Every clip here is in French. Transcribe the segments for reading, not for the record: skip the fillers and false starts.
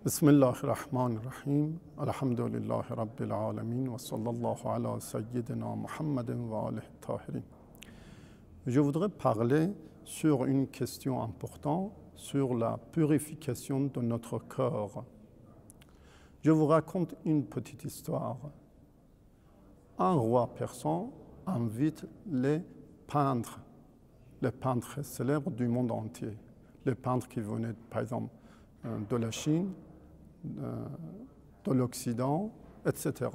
بسم الله الرحمن الرحيم الحمد لله رب العالمين وصلى الله على سيدنا محمد وآله الطاهرين. Je voudrais parler sur une question importante sur la purification de notre corps. Je vous raconte une petite histoire. Un roi persan invite les peintres célèbres du monde entier. Les peintres qui venaient, par exemple, de la Chine, de l'Occident, etc.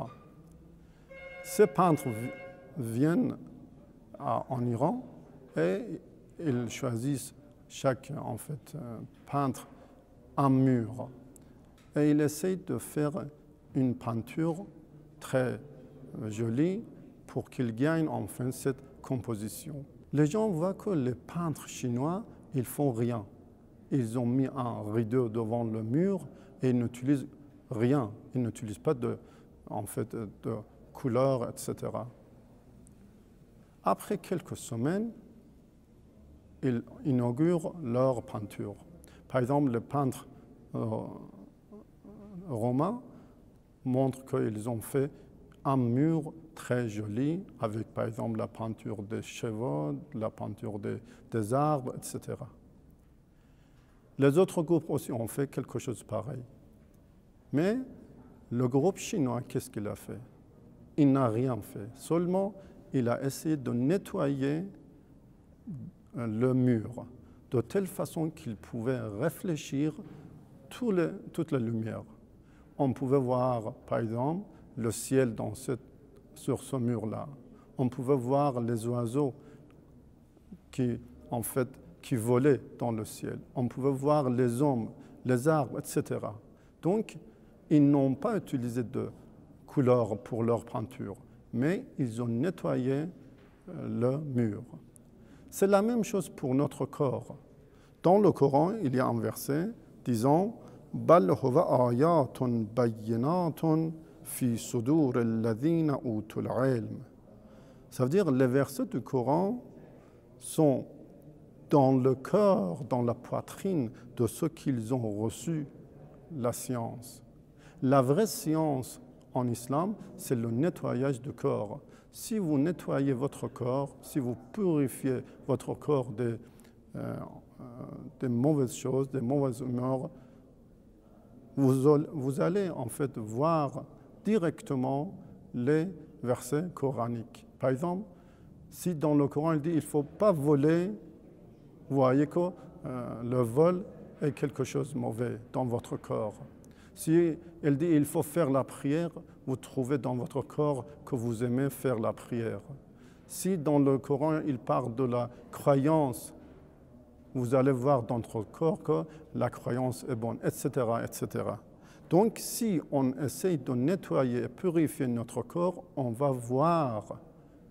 Ces peintres viennent en Iran et ils choisissent chaque peintre un mur et ils essayent de faire une peinture très jolie pour qu'ils gagnent enfin cette composition. Les gens voient que les peintres chinois, ils font rien. Ils ont mis un rideau devant le mur et ils n'utilisent rien. Ils n'utilisent pas de couleurs, etc. Après quelques semaines, ils inaugurent leur peinture. Par exemple, les peintres romains montrent qu'ils ont fait un mur très joli avec, par exemple, la peinture des chevaux, la peinture des arbres, etc. Les autres groupes aussi ont fait quelque chose de pareil. Mais le groupe chinois, qu'est-ce qu'il a fait? Il n'a rien fait. Seulement, il a essayé de nettoyer le mur de telle façon qu'il pouvait réfléchir toute la lumière. On pouvait voir, par exemple, le ciel sur ce mur-là. On pouvait voir les oiseaux qui volaient dans le ciel. On pouvait voir les hommes, les arbres, etc. Donc, ils n'ont pas utilisé de couleurs pour leur peinture, mais ils ont nettoyé le mur. C'est la même chose pour notre corps. Dans le Coran, il y a un verset disant « Bal huwa ayatun bayyinatun fi sudur alladhina utul ilm » Ça veut dire les versets du Coran sont dans le cœur, dans la poitrine de ceux qu'ils ont reçu la science. La vraie science en islam, c'est le nettoyage du corps. Si vous nettoyez votre corps, si vous purifiez votre corps des mauvaises choses, des mauvaises humeurs, vous allez en fait voir directement les versets coraniques. Par exemple, si dans le Coran il dit il ne faut pas voler, vous voyez que le vol est quelque chose de mauvais dans votre corps. Si elle dit il faut faire la prière, vous trouvez dans votre corps que vous aimez faire la prière. Si dans le Coran il parle de la croyance, vous allez voir dans votre corps que la croyance est bonne, etc., etc. Donc si on essaye de nettoyer et purifier notre corps, on va voir,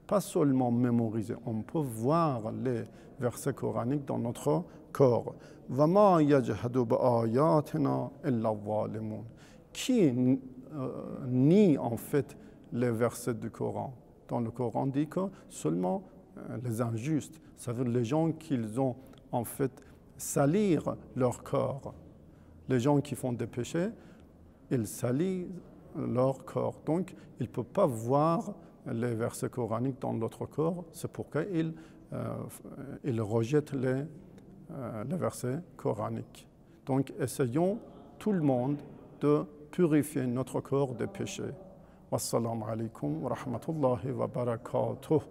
pas seulement mémoriser, on peut voir les versets coraniques dans notre corps. وَمَا يَجْحَدُ بِآيَاتِنَا إِلَّا الظَّالِمُونَ Qui nie en fait les versets du Coran? Dans le Coran dit que seulement les injustes, ça veut dire les gens qui ont en fait salir leur corps. Les gens qui font des péchés, ils salissent leur corps. Donc, ils ne peuvent pas voir les versets coraniques dans notre corps. C'est pourquoi ils rejettent les versets coraniques. Donc, essayons tout le monde de purifier notre corps des péchés. Wassalamu alaikum wa rahmatullahi wa barakatuh.